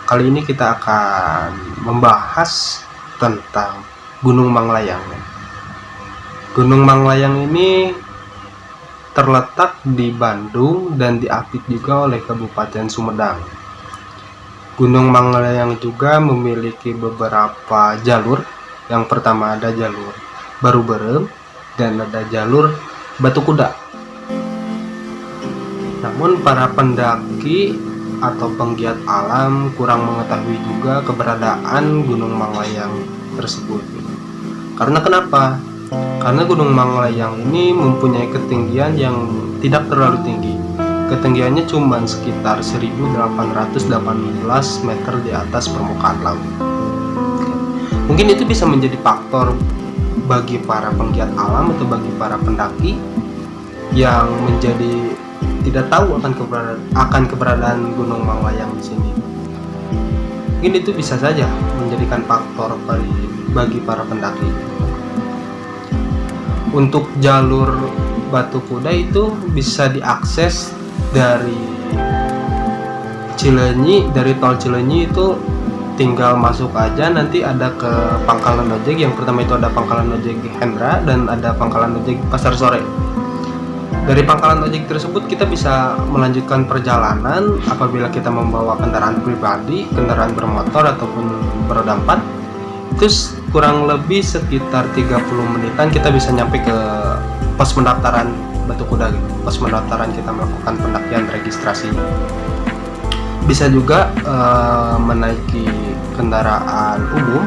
Kali ini kita akan membahas tentang Gunung Manglayang. Gunung Manglayang ini terletak di Bandung dan diapit juga oleh Kabupaten Sumedang. Gunung Manglayang juga memiliki beberapa jalur. Yang pertama ada jalur Baru-Berem dan ada jalur Batu Kuda. Namun para pendaki atau penggiat alam kurang mengetahui juga keberadaan Gunung Manglayang tersebut. Karena kenapa? Karena Gunung Manglayang ini mempunyai ketinggian yang tidak terlalu tinggi. Ketinggiannya cuma sekitar 1818 meter di atas permukaan laut. Mungkin itu bisa menjadi faktor bagi para penggiat alam atau bagi para pendaki yang menjadi tidak tahu akan keberadaan Gunung Manglayang di sini. Mungkin itu bisa saja menjadikan faktor bagi para pendaki. Untuk jalur Batu Kuda itu bisa diakses dari Cileunyi, dari tol Cileunyi itu tinggal masuk aja, nanti ada ke pangkalan ojek. Yang pertama itu ada pangkalan ojek Hendra dan ada pangkalan ojek Pasar Sore. Dari pangkalan ojek tersebut kita bisa melanjutkan perjalanan apabila kita membawa kendaraan pribadi, kendaraan bermotor ataupun beroda 4. Itu kurang lebih sekitar 30 menitan kita bisa nyampe ke pos pendaftaran Batu Kuda gitu. Pos pendaftaran kita melakukan pendakian registrasi. Bisa juga menaiki kendaraan umum.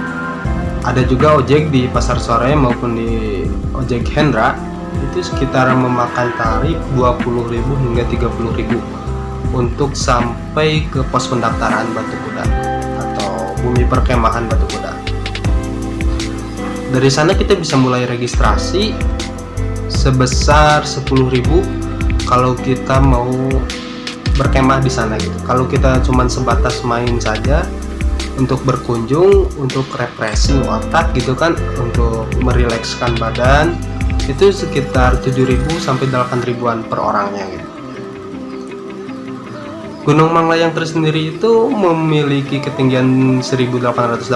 Ada juga ojek di Pasar Sore maupun di ojek Hendra. Itu sekitar memakan tarif 20.000 hingga 30.000 untuk sampai ke pos pendaftaran Batu Kuda atau bumi perkemahan Batu Kuda. Dari sana kita bisa mulai registrasi sebesar 10.000 kalau kita mau berkemah di sana gitu. Kalau kita cuman sebatas main saja untuk berkunjung, untuk refreshing otak gitu kan, untuk merilekskan badan, itu sekitar 7.000 sampai 8.000-an per orangnya gitu. Gunung Manglayang tersendiri itu memiliki ketinggian 1818.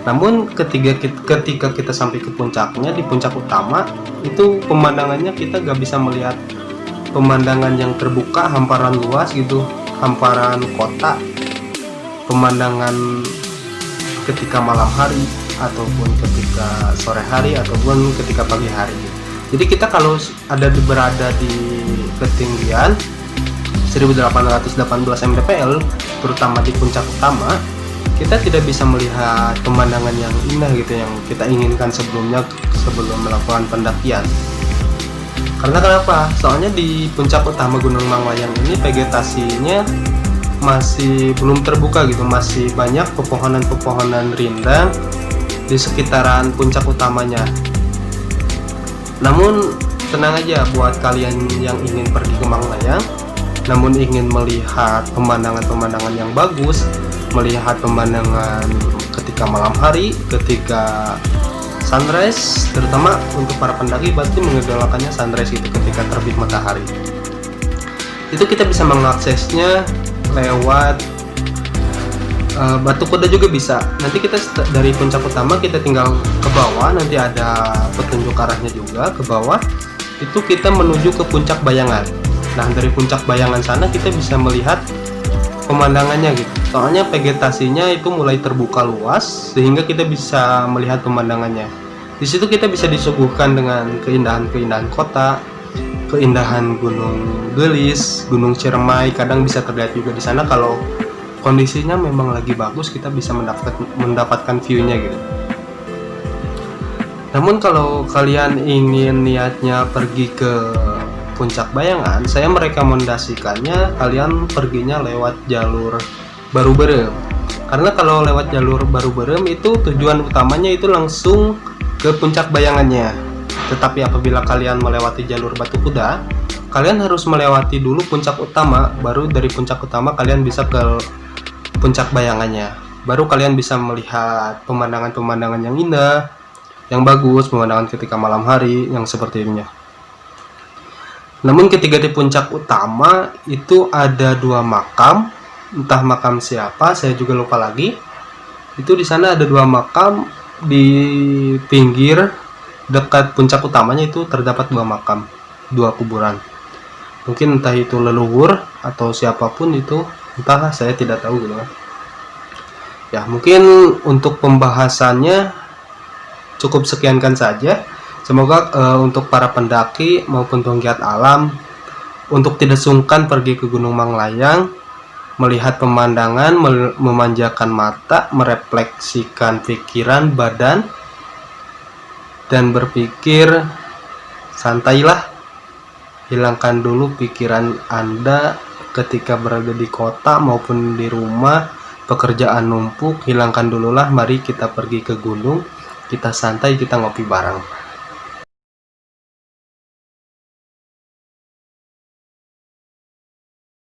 Namun ketika kita sampai ke puncaknya, di puncak utama itu pemandangannya kita gak bisa melihat pemandangan yang terbuka, hamparan luas gitu, hamparan kota, pemandangan ketika malam hari ataupun ketika sore hari ataupun ketika pagi hari. Jadi kita kalau berada di ketinggian 1818 mdpl, terutama di puncak utama, kita tidak bisa melihat pemandangan yang indah gitu yang kita inginkan sebelum melakukan pendakian. Karena kenapa? Soalnya di puncak utama Gunung Manglayang ini vegetasinya masih belum terbuka gitu, masih banyak pepohonan-pepohonan rindang di sekitaran puncak utamanya. Namun tenang aja buat kalian yang ingin pergi ke Manglayang, namun ingin melihat pemandangan-pemandangan yang bagus, melihat pemandangan ketika malam hari, ketika sunrise, terutama untuk para pendaki pasti mengidolakannya sunrise itu ketika terbit matahari. Itu kita bisa mengaksesnya lewat Batu Kuda juga bisa. Nanti kita dari puncak utama kita tinggal ke bawah, nanti ada petunjuk arahnya juga ke bawah. Itu kita menuju ke Puncak Bayangan. Nah, dari Puncak Bayangan sana kita bisa melihat pemandangannya gitu. Soalnya vegetasinya itu mulai terbuka luas sehingga kita bisa melihat pemandangannya. Di situ kita bisa disuguhkan dengan keindahan-keindahan kota, keindahan Gunung Gelis, Gunung Ciremai, kadang bisa terlihat juga di sana kalau kondisinya memang lagi bagus, kita bisa mendapatkan view-nya gitu. Namun kalau kalian ingin niatnya pergi ke Puncak Bayangan, saya merekomendasikannya kalian perginya lewat jalur Baru-Berem. Karena kalau lewat jalur Baru-Berem itu tujuan utamanya itu langsung ke Puncak Bayangannya. Tetapi apabila kalian melewati jalur Batu Kuda, kalian harus melewati dulu puncak utama, baru dari puncak utama kalian bisa ke Puncak Bayangannya. Baru kalian bisa melihat pemandangan-pemandangan yang indah, yang bagus, pemandangan ketika malam hari yang seperti ini. Namun ketika di puncak utama itu ada dua makam entah makam siapa, saya juga lupa lagi. Itu di sana ada 2 makam, di pinggir dekat puncak utamanya itu terdapat 2 makam, 2 kuburan. Mungkin entah itu leluhur atau siapapun itu, entahlah, saya tidak tahu gitu kan. Ya, mungkin untuk pembahasannya cukup sekiankan saja. Semoga untuk para pendaki maupun penggiat alam untuk tidak sungkan pergi ke Gunung Manglayang, melihat pemandangan, memanjakan mata, merefleksikan pikiran, badan, dan berpikir santailah. Hilangkan dulu pikiran Anda ketika berada di kota maupun di rumah, pekerjaan numpuk, hilangkan dululah. Mari kita pergi ke gunung, kita santai, kita ngopi bareng.